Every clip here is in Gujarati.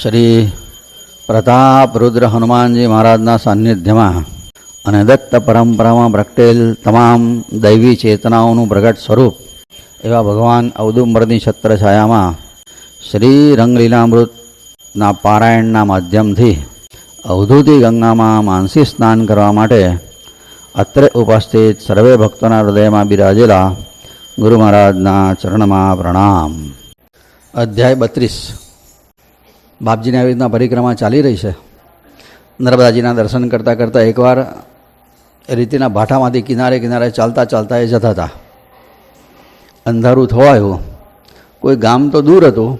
શ્રી પ્રતાપ રુદ્ર હનુમાનજી મહારાજના સાનિધ્યમાં અને દત્ત પરંપરામાં પ્રગટેલ તમામ દૈવી ચેતનાઓનું પ્રગટ સ્વરૂપ એવા ભગવાન ઔદુંબરની છત્રછાયામાં શ્રી રંગલીલામૃતના પારાયણના માધ્યમથી અવધૂતિ ગંગામાં માનસી સ્નાન કરવા માટે અત્રે ઉપસ્થિત સર્વે ભક્તોના હૃદયમાં બિરાજેલા ગુરુ મહારાજના ચરણમાં પ્રણામ. અધ્યાય 32. બાપજીની આવી રીતના પરિક્રમા ચાલી રહી છે. નર્મદાજીના દર્શન કરતાં કરતાં એકવાર રીતિના ભાટામાંથી કિનારે કિનારે ચાલતા ચાલતા એ જતા હતા. અંધારું થવાયું. કોઈ ગામ તો દૂર હતું,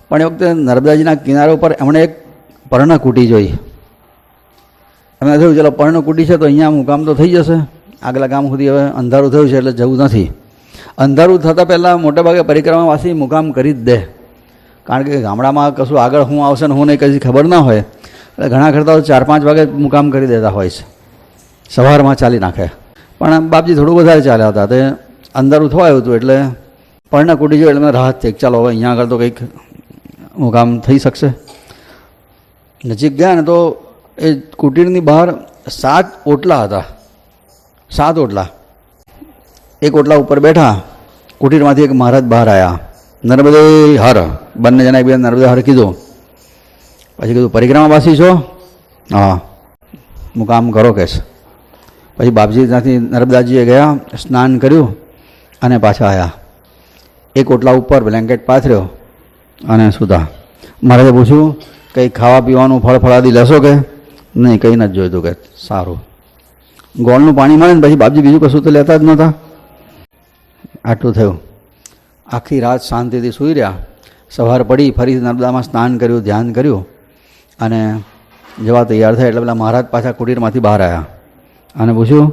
પણ એ વખતે નર્મદાજીના કિનારા ઉપર એમણે એક પર્ણકુટી જોઈ. એમને થયું ચાલો પર્ણકુટી છે તો અહીંયા મુકામ તો થઈ જશે, આગલા ગામ સુધી હવે અંધારું થયું છે એટલે જવું નથી. અંધારું થતાં પહેલાં મોટેભાગે પરિક્રમાવાસી મુકામ કરી જ દે, કારણ કે ગામડામાં કશું આગળ શું આવશે ને હું નહીં કશી ખબર ના હોય, એટલે ઘણા કરતાં 4-5 વાગે મુકામ કરી દેતા હોય છે, સવારમાં ચાલી નાખે. પણ બાપજી થોડું વધારે ચાલ્યા હતા, તે અંધારું થવાયું હતું એટલે પર્ણકુટી જોઈ એટલે મને રાહત થઈ, ચાલો હવે અહીંયા આગળ તો કંઈક મુકામ થઈ શકશે. નજીક ગયા ને તો એ કુટીરની બહાર 7 ઓટલા હતા. 7 ઓટલા. એક ઓટલા ઉપર બેઠા. કુટીરમાંથી એક મહારાજ બહાર આવ્યા. નર્મદે હર, બંને જણા એકબીજા નર્મદે હર કીધું. પછી કીધું પરિક્રમાવાસી છો? હા, મુકામ કરો કે છે. પછી બાપજી ત્યાંથી નર્મદાજીએ ગયા, સ્નાન કર્યું અને પાછા આવ્યા. એક ઓટલા ઉપર બ્લેન્કેટ પાથર્યો અને સૂતા. મહારાજે પૂછ્યું કંઈ ખાવા પીવાનું ફળ ફળાદી લેશો કે? નહીં, કંઈ નથી જોઈતું કે. સારું. ગોળનું પાણી મળે ને પછી બાપજી બીજું કશું તો લેતા જ નહોતા. આટલું થયું. આખી રાત શાંતિથી સૂઈ રહ્યા. સવાર પડી, ફરી નર્મદામાં સ્નાન કર્યું, ધ્યાન કર્યું અને જવા તૈયાર થાય એટલે પેલા મહારાજ પાછા કુટીરમાંથી બહાર આવ્યા અને પૂછ્યું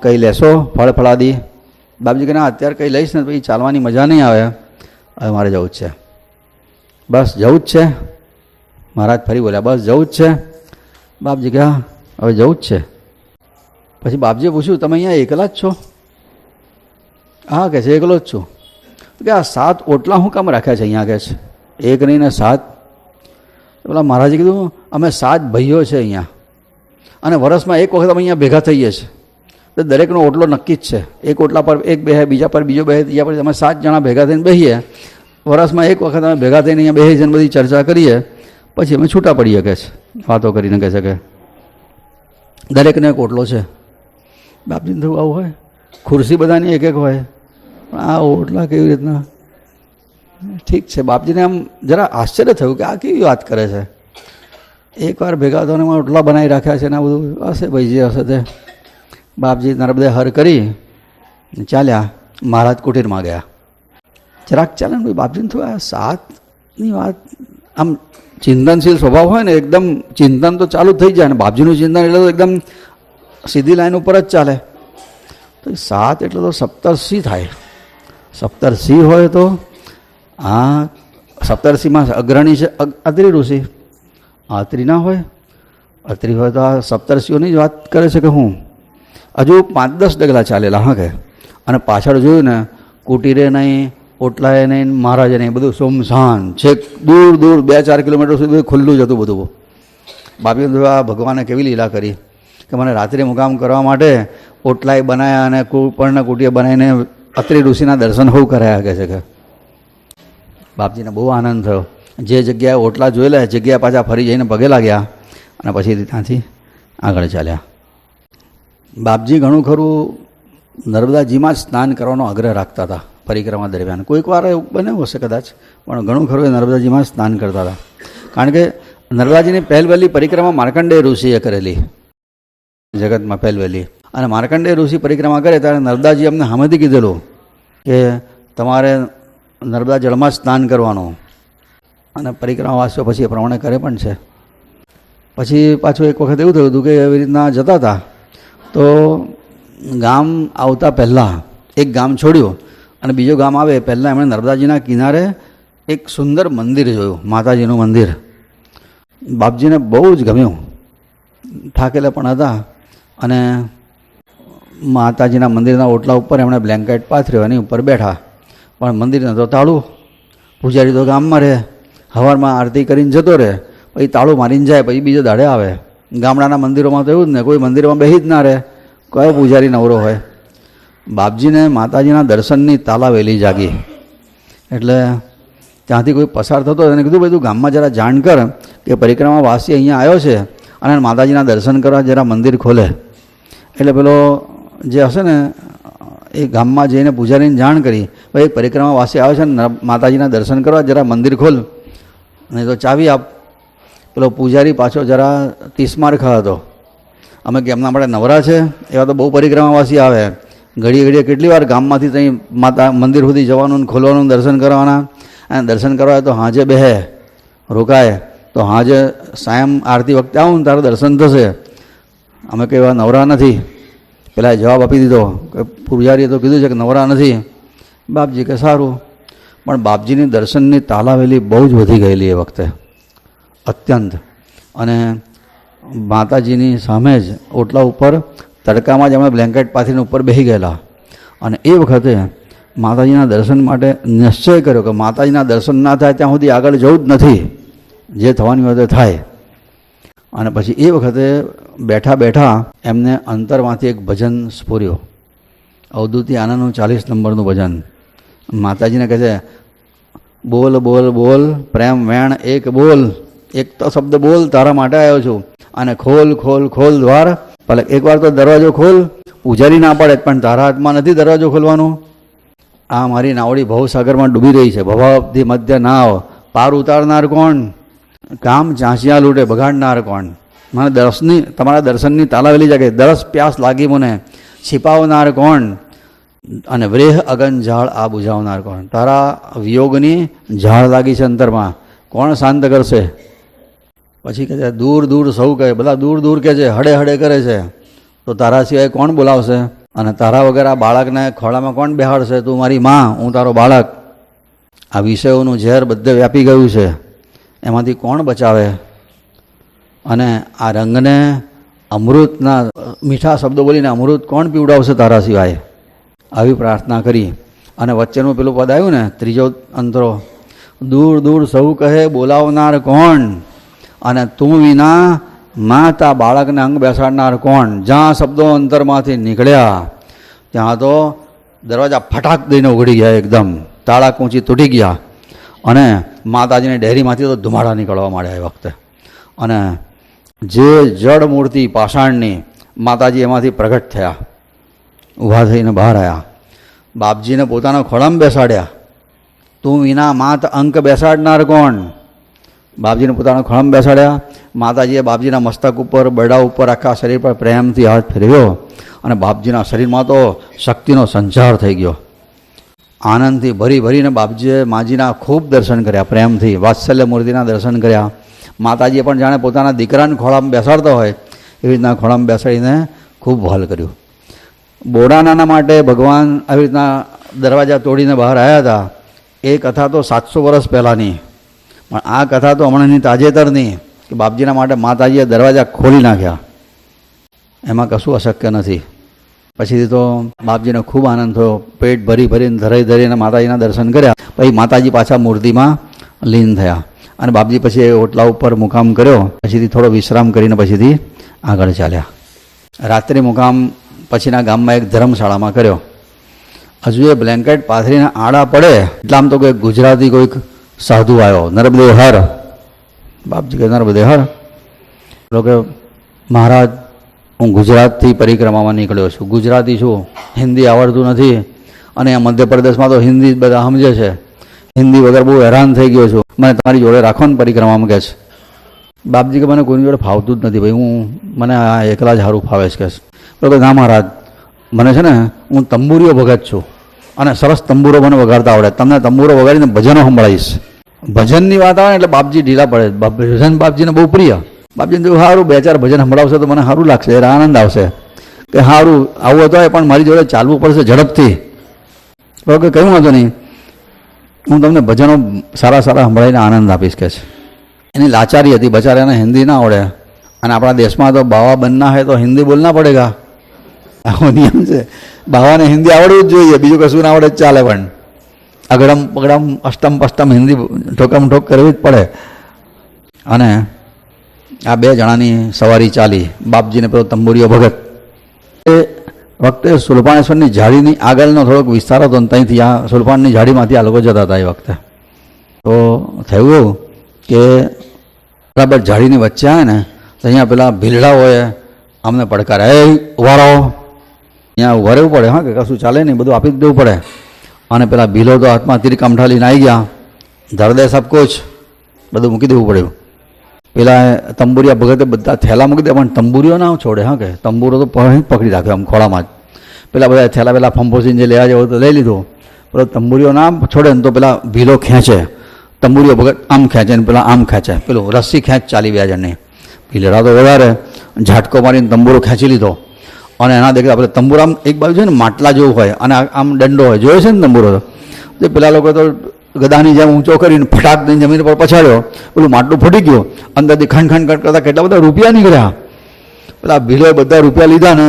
કંઈ લેશો ફળ ફળાદી? બાપજી કે ના, અત્યારે કંઈ લઈશ ને પછી ચાલવાની મજા નહીં આવે, હવે મારે જવું જ છે. બસ જવું જ છે? મહારાજ ફરી બોલ્યા બસ જવું જ છે? બાપજી કે હા, હવે જવું જ છે. પછી બાપજીએ પૂછ્યું તમે અહીંયા એકલા જ છો? હા કે છે, એકલો જ છું. કે આ 7 ઓટલા શું કામ રાખ્યા છે અહીંયા? કે છે એક નહીં ને 7. પેલા મહારાજે કીધું અમે 7 ભાઈઓ છે અહીંયા, અને વર્ષમાં એક વખત અમે અહીંયા ભેગા થઈએ છીએ, તો દરેકનો ઓટલો નક્કી જ છે. એક ઓટલા પર એક બેહે, બીજા પર બીજો બેહે, ત્રીજા પર અમે 7 જણા ભેગા થઈને બેસીએ. વર્ષમાં એક વખત અમે ભેગા થઈને અહીંયા બેસી જઈને બધી ચર્ચા કરીએ, પછી અમે છૂટા પડીએ કે છે, વાતો કરીને કહે છે કે દરેકને એક ઓટલો છે. બાપજીને થયું આવું હોય? ખુરશી બધાની એક એક હોય, પણ આ ઓટલા કેવી રીતના? ઠીક છે. બાપજીને આમ જરા આશ્ચર્ય થયું કે આ કેવી વાત કરે છે. એકવાર ભેગા થઈને ઓટલા બનાવી રાખ્યા છે ને આ બધું હશે ભાઈ, જે હશે તે. બાપજી નર્મદે હર કરી ચાલ્યા. મહારાજ કુટીરમાં ગયા. જરાક ચાલે ને ભાઈ, બાપજીને થયું આ 7ની વાત. આમ ચિંતનશીલ સ્વભાવ હોય ને, એકદમ ચિંતન તો ચાલુ થઈ જાય ને. બાપજીનું ચિંતન એટલે તો એકદમ સીધી લાઈન ઉપર જ ચાલે. તો 7 એટલે તો સપ્તર્ષિ થાય. સપ્તર્ષિ હોય તો આ સપ્તર્ષિમાં અગ્રણી છે અત્રિ ઋષિ. અત્રિ ના હોય? અત્રિ હોય તો આ સપ્તર્ષિઓની જ વાત કરે છે કે હું? હજુ 5-10 ડગલા ચાલેલા. હા કે. અને પાછળ જોયું ને, કુટીરે નહીં, ઓટલાએ નહીં, મહારાજે નહીં, બધું સુમસાન. છેક દૂર દૂર 2-4 કિલોમીટર સુધી ખુલ્લું જ હતું બધું. બાપી આ ભગવાને કેવી લીલા કરી કે મને રાત્રે મુકામ કરવા માટે ઓટલાએ બનાવ્યા અને પર્ણકુટીએ બનાવીને અત્રિ ઋષિના દર્શન હોવું કરાયા કહે છે કે. બાપજીને બહુ આનંદ થયો. જે જગ્યાએ ઓટલા જોયેલા એ જગ્યાએ પાછા ફરી જઈને પગે લાગ્યા અને પછી ત્યાંથી આગળ ચાલ્યા. બાપજી ઘણું ખરું નર્મદાજીમાં જ સ્નાન કરવાનો આગ્રહ રાખતા હતા પરિક્રમા દરમિયાન. કોઈક વાર એવું બન્યું હશે કદાચ, પણ ઘણું ખરું એ નર્મદાજીમાં સ્નાન કરતા હતા. કારણ કે નર્મદાજીની પહેલી પરિક્રમા માર્કંડેય ઋષિએ કરેલી, જગતમાં પહેલી. અને માર્કંડેય ઋષિ પરિક્રમા કરે ત્યારે નર્મદાજી અમને સામેથી કીધેલું કે તમારે નર્મદા જળમાં જ સ્નાન કરવાનું. અને પરિક્રમાવાસીઓ પછી એ પ્રમાણે કરે પણ છે. પછી પાછું એક વખત એવું થયું હતું કે એવી રીતના જતા હતા તો ગામ આવતા પહેલાં એક ગામ છોડ્યું અને બીજું ગામ આવે પહેલાં એમણે નર્મદાજીના કિનારે એક સુંદર મંદિર જોયું, માતાજીનું મંદિર. બાપજીને બહુ જ ગમ્યું. થાકેલા પણ હતા અને માતાજીના મંદિરના ઓટલા ઉપર એમણે બ્લેન્કેટ પાથર્યો, એની ઉપર બેઠા. પણ મંદિરને તો તાળું. પૂજારી તો ગામમાં રહે, સવારમાં આરતી કરીને જતો રહે પછી તાળું મારીને જાય, પછી બીજે દાડે આવે. ગામડાના મંદિરોમાં તો એવું જ ને, કોઈ મંદિરમાં બેસી જ ના રહે, કયો પૂજારી નવરો હોય. બાપજીને માતાજીના દર્શનની તાલાવેલી જાગી. એટલે ત્યાંથી કોઈ પસાર થતો એને કીધું, ભાઈ તું ગામમાં જરા જાણ કર કે પરિક્રમાવાસી અહીંયા આવ્યો છે અને માતાજીના દર્શન કરવા જરા મંદિર ખોલે. એટલે પેલો જે હશે ને એ ગામમાં જઈને પૂજારીને જાણ કરી, ભાઈ પરિક્રમાવાસી આવ્યો છે ને માતાજીના દર્શન કરવા જરા મંદિર ખોલ, નહીં તો ચાવી આપ. પેલો પૂજારી પાછો જરા તીસમાર ખાતો. અમે કે એમના માટે નવરા છે, એવા તો બહુ પરિક્રમાવાસી આવે, ઘડીએ ઘડીએ કેટલી વાર ગામમાંથી ત્યાં માતા મંદિર સુધી જવાનું ખોલવાનું, દર્શન કરવાના. અને દર્શન કરવા તો હાજે બેહે રોકાય, તો હાજે સાયમ આરતી વખતે આવું ને તારે દર્શન થશે. અમે કંઈ એવા નવરા નથી. પેલા જવાબ આપી દીધો કે પૂજારીએ તો કીધું છે કે નવરા નથી. બાપજી કે સારું. પણ બાપજીની દર્શનની તાલાવેલી બહુ જ વધી ગયેલી એ વખતે, અત્યંત. અને માતાજીની સામે જ ઓટલા ઉપર તડકામાં જ અમે બ્લેન્કેટ પાથરીને ઉપર બેસી ગયેલા. અને એ વખતે માતાજીના દર્શન માટે નિશ્ચય કર્યો કે માતાજીના દર્શન ના થાય ત્યાં સુધી આગળ જવું જ નથી, જે થવાની હોય તે થાય. અને પછી એ વખતે બેઠા બેઠા એમને અંતરમાંથી એક ભજન સ્ફુર્યો, અવધૂતી આનંદનું 40 નંબરનું ભજન. માતાજીને કહે છે, બોલ બોલ બોલ પ્રેમ વેણ એક બોલ, એક તો શબ્દ બોલ, તારા માટે આવ્યો છું. અને ખોલ ખોલ ખોલ દ્વાર, ભલે એકવાર તો દરવાજો ખોલ. પૂજારી ના પડે પણ તારા હાથમાં નથી દરવાજો ખોલવાનો. આ મારી નાવડી ભવસાગરમાં ડૂબી રહી છે, ભવાબ્ધિ મધ્ય નાવ, પાર ઉતારનાર કોણ, કામ ચાંચિયા લૂંટે બગાડનાર કોણ. મને તમારા દર્શનની તાલાવેલી જાગે, દરસ પ્યાસ લાગી મને, छिपावनार कोण અને વ્રેહ અગન ઝાડ આ બુઝાવનાર કોણ. તારા વિયોગની ઝાડ લાગી છે અંતરમાં, કોણ શાંત કરશે? પછી કહે છે દૂર દૂર સૌ કહે, બધા દૂર દૂર કહે છે, હડે હડે કરે છે, તો તારા સિવાય કોણ બોલાવશે? અને તારા વગર આ બાળકને ખોળામાં કોણ બેહાડશે? તું મારી માં, હું તારો બાળક. આ વિષયોનું ઝેર બધે વ્યાપી ગયું છે, એમાંથી કોણ બચાવે? અને આ રંગને અમૃતના મીઠા શબ્દો બોલીને અમૃત કોણ પીવડાવશે તારા સિવાય? આવી પ્રાર્થના કરી. અને વચ્ચેનું પેલું પદ આવ્યું ને, ત્રીજો અંતરો, દૂર દૂર સૌ કહે બોલાવનાર કોણ, અને તું વિના માતા બાળકને અંગ બેસાડનાર કોણ? જ્યાં શબ્દો અંતરમાંથી નીકળ્યા ત્યાં તો દરવાજા ફટાક દઈને ઉઘડી ગયા, એકદમ તાળા કૂંચી તૂટી ગયા. અને માતાજીની ડેરીમાંથી તો ધુમાડા નીકળવા માંડ્યા એ વખતે. અને જે જડ મૂર્તિ પાષાણની માતાજી એમાંથી પ્રગટ થયા, ઊભા થઈને બહાર આવ્યા, બાપજીને પોતાના ખોળામાં બેસાડ્યા. તું વિના માત અંક બેસાડનાર કોણ? બાપજીને પોતાના ખોળામાં બેસાડ્યા. માતાજીએ બાપજીના મસ્તક ઉપર, બરડા ઉપર, આખા શરીર પર પ્રેમથી હાથ ફેરવ્યો અને બાપજીના શરીરમાં તો શક્તિનો સંચાર થઈ ગયો. આનંદથી ભરી ભરીને બાપજીએ માજીના ખૂબ દર્શન કર્યા, પ્રેમથી વાત્સલ્ય મૂર્તિના દર્શન કર્યા. માતાજીએ પણ જાણે પોતાના દીકરાને ખોળામાં બેસાડતા હોય એવી રીતના ખોળામાં બેસાડીને ખૂબ વહાલ કર્યું. બોડાનાના માટે ભગવાન આવી રીતના દરવાજા તોડીને બહાર આવ્યા હતા. એ કથા તો 700 વર્ષ પહેલાંની, પણ આ કથા તો હમણાંની તાજેતરની, કે બાપજીના માટે માતાજીએ દરવાજા ખોલી નાખ્યા. એમાં કશું અશક્ય નથી. પછીથી તો બાપજીને ખૂબ આનંદ થયો, પેટ ભરી ભરીને ધરાઈ ધરીને માતાજીના દર્શન કર્યા. પછી માતાજી પાછા મૂર્તિમાં લીન થયા અને બાપજી પછી ઓટલા ઉપર મુકામ કર્યો. પછીથી થોડો વિશ્રામ કરીને પછીથી આગળ ચાલ્યા. રાત્રિ મુકામ પછીના ગામમાં એક ધર્મશાળામાં કર્યો. હજુ એ બ્લેન્કેટ પાથરીને આડા પડે એટલામાં તો કોઈ ગુજરાતી કોઈક સાધુ આવ્યો, નર્મદે હર. બાપજી કે નર્મદે હર. કે મહારાજ, હું ગુજરાતથી પરિક્રમામાં નીકળ્યો છું, ગુજરાતી છું, હિન્દી આવડતું નથી, અને મધ્યપ્રદેશમાં તો હિન્દી બધા સમજે છે, હિન્દી વગર બહુ હેરાન થઈ ગયો છું, મને તમારી જોડે રાખો ને પરિક્રમામાં. કહે છે બાપજી કે મને કોઈની જોડે ફાવતું જ નથી ભાઈ, મને આ એકલા જ સારું ફાવે છે. કે ના મહારાજ, મને છે ને, હું તંબુરીઓ ભગત છું અને સરસ તંબુરો મને વગાડતા આવડે, તમને તંબુરો વગાડીને ભજનો સંભળાવીશ. ભજનની વાત આવે એટલે બાપજી ઢીલા પડે. ભજન બાપજીને બહુ પ્રિય. બાપજીને જો સારું 2-4 ભજન સંભળાવશે તો મને સારું લાગશે, આનંદ આવશે. કે સારું આવું હતું પણ મારી જોડે ચાલવું પડશે ઝડપથી. કે કયું વાંધો નહીં, હું તમને ભજનો સારા સારા સંભળાવીને આનંદ આપીશ. કે છે એની લાચારી હતી, બચારાને હિન્દી ના આવડે, અને આપણા દેશમાં તો બાવા બનના હોય તો હિન્દી બોલના પડેગા, આવો નિયમ છે. બાવાને હિન્દી આવડવું જ જોઈએ, બીજું કશું ના આવડે જ ચાલે, પણ અગડમ પગડમ અષ્ટમ પષ્ટમ હિન્દી ઠોકમ ઠોક કરવી જ પડે. અને આ બે જણાની સવારી ચાલી. બાપજીને પેલો તંબુરીઓ ભગત. એ વખતે સુલપાણેશ્વરની ઝાડીની આગળનો થોડોક વિસ્તાર હતો ને ત્યાંથી આ સુલપાનની ઝાડીમાંથી આ લોકો જતા હતા. એ વખતે તો થયું એવું કે બરાબર ઝાડીની વચ્ચે આવે ને તો અહીંયા પેલા ભીલડાઓએ અમને પડકારે, એ ઉભા રહો, અહીંયા ઉભા રહેવું પડે. હા, કે કશું ચાલે નહીં, બધું આપી જ દેવું પડે. અને પેલા ભીલો તો હાથમાં તીર કામઠા લઈને આવી ગયા, ધરદે સબ કુછ, બધું મૂકી દેવું પડ્યું. પેલા તંબુરિયા ભગતે બધા થેલા મૂકી દે, પણ તંબુરીઓ ના છોડે. હા, કે તંબુરો તો પકડી રાખ્યો આમ ખોળામાં જ. પેલા બધા થેલા પેલા ફંફોસીને જે લેવા જેવો તો લઈ લીધો. પેલો તંબુરીઓ ના છોડે ને તો પેલા ભીલો ખેંચે, તંબુરીઓ ભગત આમ ખેંચે ને પેલા આમ ખેંચે, પેલું રસ્સી ખેંચ ચાલી બે જણની. ભીલડા તો વધારે ઝાટકો મારીને તંબુરો ખેંચી લીધો. અને એના દેખતા આપણે તંબુરો આમ એક બાજુ છે ને માટલા જેવું હોય અને આમ દંડો હોય, જોયો છે ને તંબુરો તો. તે પેલા લોકો તો ગદાની જેમ ઊંચો કરીને ફટાક દઈને જમીન પર પછાડ્યો, પેલું માટલું ફૂટી ગયું, અંદરથી ખંડ ખંડ કટ કરતા કેટલા બધા રૂપિયા નીકળ્યા. પેલા ભીલોએ બધા રૂપિયા લીધા ને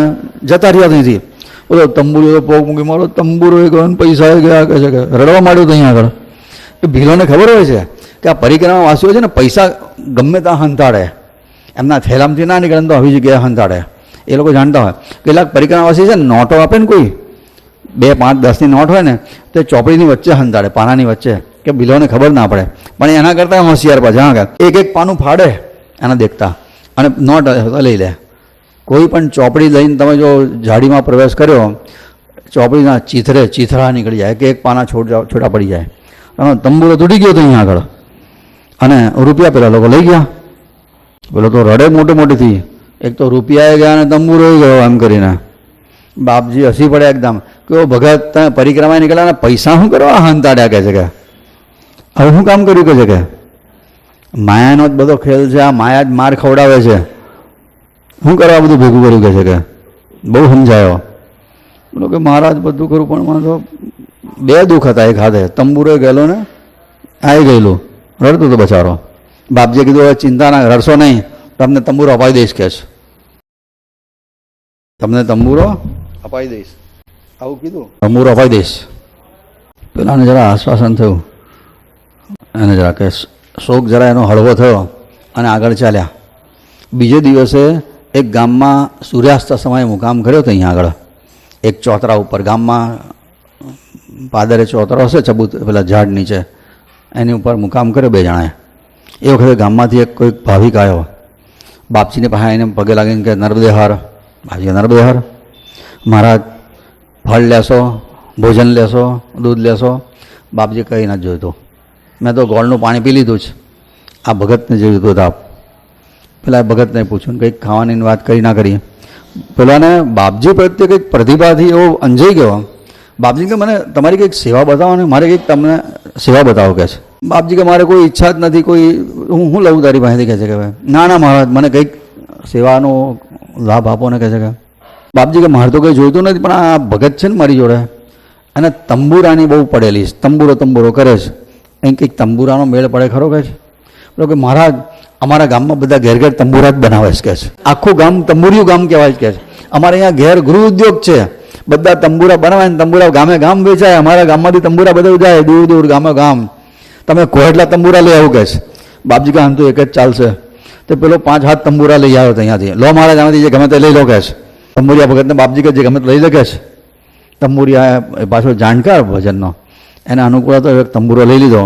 જતા રહ્યા ત્યાંથી. બોલો તંબુરીઓ પોગ મૂકી મારો, તંબુરો એ ગયો, પૈસા ગયા, કહે છે કે રડવા માંડ્યું તો અહીંયા આગળ. એ ભીલોને ખબર હોય છે કે આ પરિક્રમાવાસીઓ છે ને પૈસા ગમે ત્યાં હંતાડે, એમના થેલામથી ના નીકળે તો આવી જગ્યાએ હંતાડે. એ લોકો જાણતા હોય. કેટલાક પરિક્રમાવાસી છે ને નોટો આપે ને, કોઈ 2, 5, 10ની નોટ હોય ને તે ચોપડીની વચ્ચે હંતાડે, પાનાની વચ્ચે, કે ભીલોને ખબર ના પડે. પણ એના કરતાં હોશિયાર પાછા. હા, એક એક પાનું ફાડે એના દેખતા અને નોટ લઈ લે. કોઈ પણ ચોપડી લઈને તમે જો ઝાડીમાં પ્રવેશ કર્યો, ચોપડીના ચીથરા નીકળી જાય, કે એક પાના છોટા પડી જાય. તંબુરો તૂટી ગયો હતો અહીંયા આગળ અને રૂપિયા પેલા લોકો લઈ ગયા. પેલો તો રડે મોટેથી, એક તો રૂપિયા ગયા અને તંબુરો ગયો એમ કરીને. બાપજી હસી પડે એકદમ કે ઓ ભગત, તમે પરિક્રમા નીકળ્યા ને પૈસા શું કરવા હંતાડ્યા, કહે છે કે હવે શું કામ કર્યું, કહે છે કે માયાનો જ બધો ખેલ છે, આ માયા જ માર ખવડાવે છે, શું કરવા બધું ભેગું કર્યું, કહે છે કે બહુ સમજાયો. બોલો કે મહારાજ બધું કરું, પણ મને તો 2 દુઃખ હતા. એક હાથે તંબુરો ગયેલો ને આવી ગયેલું, રડતું તો બચારો. બાપજીએ કીધું હવે ચિંતા ના, રડશો નહીં, તમને તંબુરો અપાઈ દઈશ, કે છે તમને તંબુરો અપાઈ દઈશ, આવું કીધું, તંબુરો અપાઈ દઈશ. પેલાને જરા આશ્વાસન થયું, એને જરા કે શોક જરા એનો હળવો થયો અને આગળ ચાલ્યા. બીજે દિવસે એક ગામમાં સૂર્યાસ્ત સમયે મુકામ કર્યો હતો. અહીંયા આગળ એક ચોતરા ઉપર, ગામમાં પાદરે ચોતરો હશે ચબૂત પેલા ઝાડ નીચે, એની ઉપર મુકામ કર્યો 2 જણાએ. એ વખતે ગામમાંથી એક કોઈક ભાવિક આવ્યો, બાપજીને પાસે એને પગે લાગીને કે નર્મદે હર. બાપજી નર્મદે હર, મહારાજ ફળ લેશો, ભોજન લેશો, દૂધ લેશો? બાપજી કંઈ નથી જોઈતું, મેં તો ગોળનું પાણી પી લીધું જ. આ ભગતને જોઈતું હતું આપ. પેલા ભગતને પૂછ્યું કંઈક ખાવાની વાત કરી ના કરી. પેલાને બાપજી પ્રત્યે કંઈક પ્રતિભાથી એવો અંજાઈ ગયો. બાપજી કે મને તમારી કંઈક સેવા બતાવો ને, મારે કંઈક તમને સેવા બતાવો, કહે છે. બાપજી કે મારે કોઈ ઈચ્છા જ નથી, કોઈ હું લઉં તારી પાસેથી, કહે છે કે ના ના મહારાજ, મને કંઈક સેવાનો લાભ આપો ને, કહે છે કે. બાપજી કે મારે તો કંઈ જોઈતું નથી, પણ આ ભગત છે ને મારી જોડે, અને તંબુરાની બહુ પડેલી છે, તંબુરો કરે છે, અહીં કંઈક તંબુરાનો મેળ પડે ખરો, કહે છે. એટલે કે મહારાજ અમારા ગામમાં બધા ઘેર ઘેર તંબુરા જ બનાવે છે, કહે છે. આખું ગામ તંબુરિયું ગામ કહેવાય છે, કહે છે. અમારે અહીંયા ઘેર ગૃહ ઉદ્યોગ છે, બધા તંબુરા બનાવે ને તંબુરા ગામે ગામ વેચાય. અમારા ગામમાંથી તંબુરા બધું જાય દૂર દૂર ગામે ગામ. તમે કોહેટલા તંબુરા લઈ આવો, કહે છે. બાપજી કે આમ તો એક જ ચાલશે. તો પેલો 5 હાથ તંબુરા લઈ આવ્યો અહીંયાથી. લો મહારાજ આમાંથી જે ગમે તે લઈ લો, કહે છે. તંબુરિયા ભગતને બાપજી કે જે ગમે તે લઈ લે, કહે છે. તંબુરિયા પાછો જાણકાર ભજનનો, એને અનુકૂળ હતો, એક તંબુરો લઈ લીધો,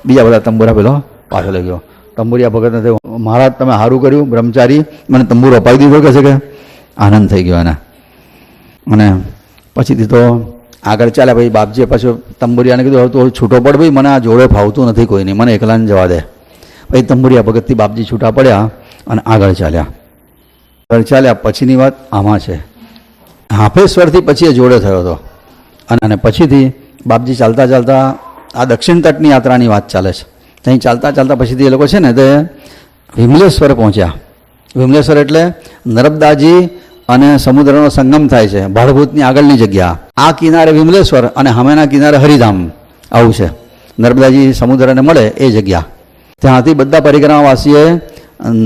બીજા બધા તંબુરા પેલો પાછો લઈ ગયો. તંબુરિયા ભગતને થયું મહારાજ તમે સારું કર્યું, બ્રહ્મચારી મને તંબુરો અપાઈ દીધો, કહે છે કે આનંદ થઈ ગયો એને. અને પછીથી તો આગળ ચાલ્યા. ભાઈ બાપજીએ પાછું તંબુરિયાને કીધું હવે તો છૂટો પડ ભાઈ, મને આ જોડે ફાવતું નથી કોઈ નહીં, મને એકલાને જવા દે. પછી તંબુરિયા ભગતથી બાપજી છૂટા પડ્યા અને આગળ ચાલ્યા. પછીની વાત આમાં છે. હાફેશ્વરથી પછી એ જોડે થયો હતો અને પછીથી બાપજી ચાલતા ચાલતા આ દક્ષિણ તટની યાત્રાની વાત ચાલે છે. ત્યાં ચાલતા ચાલતા પછીથી એ લોકો છે ને તે વિમલેશ્વર પહોંચ્યા. વિમલેશ્વર એટલે નર્મદાજી અને સમુદ્રનો સંગમ થાય છે, ભાડભૂતની આગળની જગ્યા. આ કિનારે વિમલેશ્વર અને સામેના કિનારે હરિધામ, આવું છે. નર્મદાજી સમુદ્રને મળે એ જગ્યા. ત્યાંથી બધા પરિક્રમાવાસીએ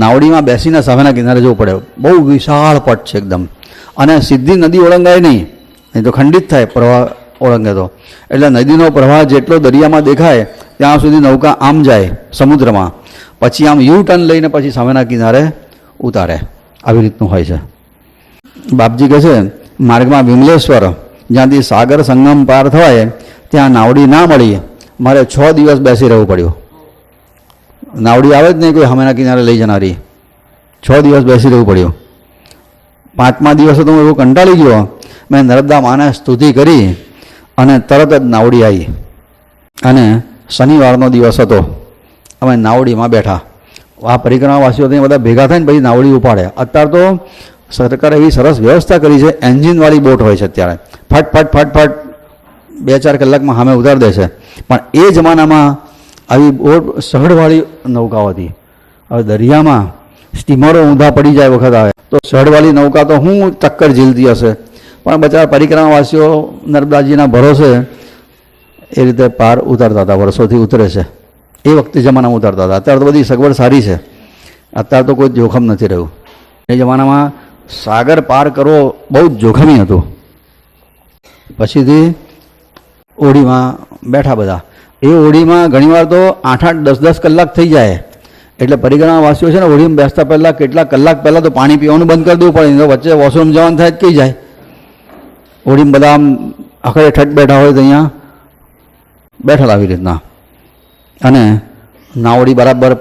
નાવડીમાં બેસીને સામેના કિનારે જવું પડે. બહુ વિશાળ પટ છે એકદમ, અને સીધી નદી ઓળંગાય નહીં તો ખંડિત થાય પ્રવાહ ઓળંગે તો. એટલે નદીનો પ્રવાહ જેટલો દરિયામાં દેખાય ત્યાં સુધી નૌકા આમ જાય સમુદ્રમાં, પછી આમ યુ ટર્ન લઈને પછી સામેના કિનારે ઉતારે. આવી રીતનું હોય છે. બાપજી કહે છે માર્ગમાં વિમલેશ્વર જ્યાંથી સાગર સંગમ પાર થવાય ત્યાં નાવડી ના મળી, મારે 6 દિવસ બેસી રહેવું પડ્યું. નાવડી આવે જ નહીં કોઈ સામેના કિનારે લઈ જનારી. 6 દિવસ બેસી રહેવું પડ્યું. 5મા દિવસે તો હું એવું કંટાળી ગયો, મેં નર્મદા માને સ્તુતિ કરી અને તરત જ નાવડી આવી. અને શનિવારનો દિવસ હતો, અમે નાવડીમાં બેઠા. આ પરિક્રમાવાસીઓ ત્યાં બધા ભેગા થઈને પછી નાવડી ઉપાડે. અત્યારે તો સરકારે એવી સરસ વ્યવસ્થા કરી છે, એન્જિનવાળી બોટ હોય છે અત્યારે. ફટ ફટ ફટ ફટ 2-4 કલાકમાં સામે ઉતારી દે છે. પણ એ જમાનામાં આવી બોટ સહડવાળી નૌકાઓ હતી. હવે દરિયામાં સ્ટીમરો ઊંધા પડી જાય વખત આવે તો સહડવાળી નૌકા તો હું ટક્કર ઝીલતી હશે, પણ બચારા પરિક્રમાવાસીઓ નર્મદાજીના ભરોસે એ રીતે પાર ઉતારતા હતા. વર્ષોથી ઉતરે છે. એ વખતે જમાનામાં ઉતારતા હતા. અત્યારે તો બધી સગવડ સારી છે. અત્યારે તો કોઈ જોખમ નથી રહ્યું. એ જમાનામાં સાગર પાર કરવો બહુ જ જોખમી હતું. પછીથી ઓડીમાં બેઠા બધા. એ ઓડીમાં ઘણીવાર તો 8-8, 10-10 કલાક થઈ જાય. એટલે પરિક્રમાવાસીઓ છે ને ઓડીમાં બેસતા પહેલાં કેટલાક કલાક પહેલાં તો પાણી પીવાનું બંધ કરી દેવું પડે. તો વચ્ચે વોશરૂમ જવાનું થાય જ કઈ જાય. ઓડીમાં બધા આમ આખરે ઠટ બેઠા હોય તો અહીંયા બેઠા આવી રીતના. અને નાવડી બરાબર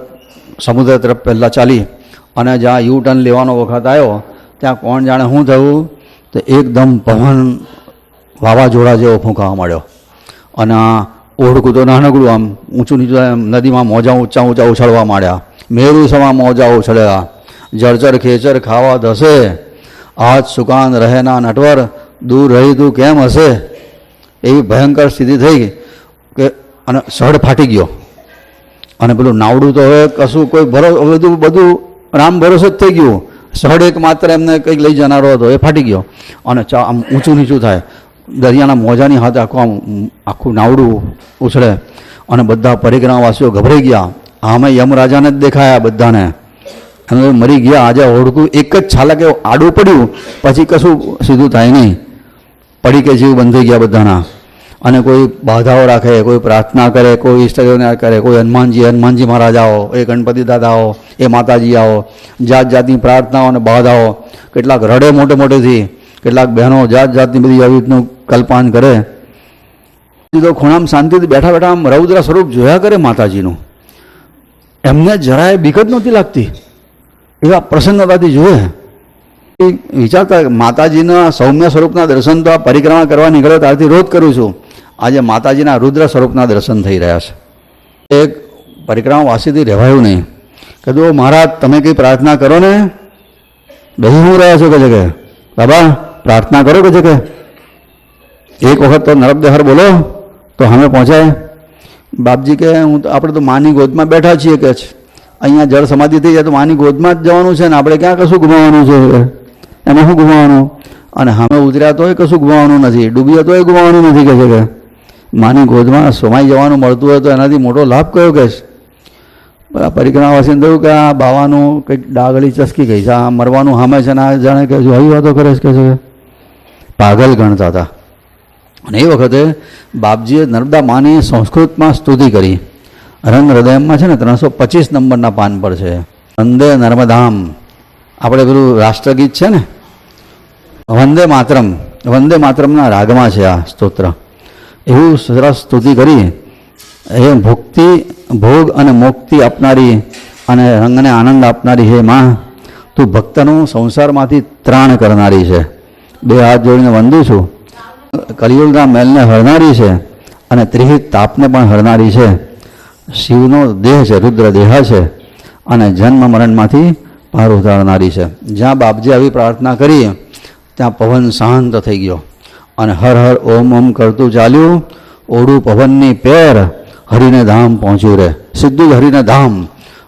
સમુદ્ર તરફ પહેલાં ચાલી અને જ્યાં યુ ટર્ન લેવાનો વખત આવ્યો ત્યાં કોણ જાણે શું થયું તો એકદમ પવન વાવાઝોડા જેવો ફૂંકાવા માંડ્યો. અને આ ઓઢકું તો નાનકડું આમ ઊંચું નીચું નદીમાં મોજા ઊંચા ઊંચા ઉછળવા માંડ્યા. મેરુ સમા મોજા ઉછળ્યા. જળચર ખેચર ખાવા ધસે, આજ સુકાન રહે ના નટવર, દૂર રહી તું કેમ હશે. એવી ભયંકર સ્થિતિ થઈ કે અને સડ ફાટી ગયો. અને પેલું નાવડું તો હવે કશું કોઈ બધું રામ ભરોસે જ થઈ ગયું. સડ એક માત્ર એમને કંઈક લઈ જનારો હતો એ ફાટી ગયો. અને આમ ઊંચું નીચું થાય. દરિયાના મોજાની હાથે આખું નાવડું ઉછળે. અને બધા પરિક્રમાવાસીઓ ગભરાઈ ગયા. આમે યમરાજાને જ દેખાયા બધાને. અને મરી ગયા. આજે ઓળખું એક જ છાલકે આડું પડ્યું પછી કશું સીધું થાય નહીં. પડી કે જીવ બંધ થઈ ગયા બધાના. અને કોઈ બાધાઓ રાખે, કોઈ પ્રાર્થના કરે, કોઈ ઈષ્ટદેવને કરે, કોઈ હનુમાનજી મહારાજ આવો, એ ગણપતિ દાદા આવો, એ માતાજી આવો. જાત જાતની પ્રાર્થનાઓ અને બાધાઓ. કેટલાક રડે મોટે મોટેથી, કેટલાક બહેનો જાત જાતની બધી આવી રીતનું કલ્પાન કરે. તો ખૂણામાં શાંતિથી બેઠા બેઠા આમ રૌદ્ર સ્વરૂપ જોયા કરે માતાજીનું. એમને જરાય બીક જ નહોતી લાગતી. એવા પ્રસન્નતાથી જોવે. એ વિચારતા માતાજીના સૌમ્ય સ્વરૂપના દર્શન તો આ પરિક્રમા કરવા નીકળ્યો ત્યારથી રોજ કરું છું. આજે માતાજીના રુદ્ર સ્વરૂપના દર્શન થઈ રહ્યા છે. એક પરિક્રમાવાસીથી રહેવાયું નહીં. કીધું મહારાજ તમે કંઈ પ્રાર્થના કરો ને. બેસી હું રહ્યા છો કે છે કે બાબા પ્રાર્થના કરો કે છે કે એક વખત તો નર્મદેહર બોલો તો અમે પહોંચાય. બાપજી કે હું તો આપણે તો માની ગોદમાં બેઠા છીએ કે છે. અહીંયા જળ સમાધિ થઈ જાય તો માની ગોદમાં જ જવાનું છે ને આપણે ક્યાં કશું ગુમાવવાનું છે. એમાં શું ગુમાવવાનું. અને સામે ઉતર્યા તોય કશું ગુમાવવાનું નથી, ડૂબ્યા તોય ગુમાવવાનું નથી કે છે કે માની ગોદમાં સમાઈ જવાનું મળતું હોય તો એનાથી મોટો લાભ કયો કે છે. પરિક્રમાવાસીને થયું કે આ બાવાનું કંઈક ડાગળી ચસકી ગઈ છે, આ મરવાનું સામે છે ને આ જાણે કે આવી વાતો કરે છે કે છે. પાગલ ગણતા હતા. અને એ વખતે બાપજીએ નર્મદા માની સંસ્કૃતમાં સ્તુતિ કરી. રંગ હૃદયમાં છે ને 325 નંબરના પાન પર છે. વંદે નર્મદામ. આપણે પેલું રાષ્ટ્રગીત છે ને વંદે માતરમ, વંદે માતરમના રાગમાં છે આ સ્તોત્ર. એવું સરસ સ્તુતિ કરી. એ ભુક્તિ ભોગ અને મુક્તિ આપનારી અને રંગને આનંદ આપનારી હે માં, તું ભક્તનું સંસારમાંથી ત્રાણ કરનારી છે. 2 હાથ જોડીને વંદું છું. કલિયુગના મેલને હરનારી છે અને ત્રિહિત તાપને પણ હરનારી છે. શિવનો દેહ છે, રુદ્ર દેહ છે અને જન્મ મરણમાંથી પાર ઉતારનારી છે. જ્યાં બાપજી આવી પ્રાર્થના કરી ત્યાં પવન શાંત થઈ ગયો અને હર હર ઓમ ઓમ કરતું ચાલ્યું. ઓડું પવનની પેર હરિને ધામ પહોંચ્યું રે. સીધું જ હરિને ધામ.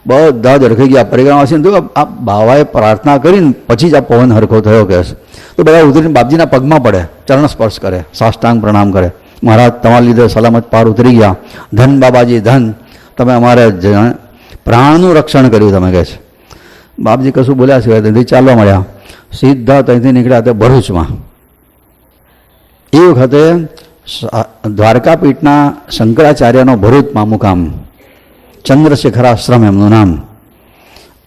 બધા જ અડખાઈ ગયા. પરિક્રમાવાસીને તો આ બાવાએ પ્રાર્થના કરીને પછી જ આ પવન હરખો થયો કે તો બધા ઉતરીને બાપજીના પગમાં પડે, ચરણ સ્પર્શ કરે, સાષ્ટાંગ પ્રણામ કરે. મહારાજ તમારા લીધે સલામત પાર ઉતરી ગયા. ધન બાબાજી ધન, તમે અમારે પ્રાણનું રક્ષણ કર્યું તમે કહે છે. બાપજી કશું બોલ્યા છે ત્યાંથી ચાલવા મળ્યા. સીધા ત્યાંથી નીકળ્યા તે ભરૂચમાં. એ વખતે દ્વારકાપીઠના શંકરાચાર્યનો ભરૂચમાં મુકામ. ચંદ્રશેખરાશ્રમ એમનું નામ.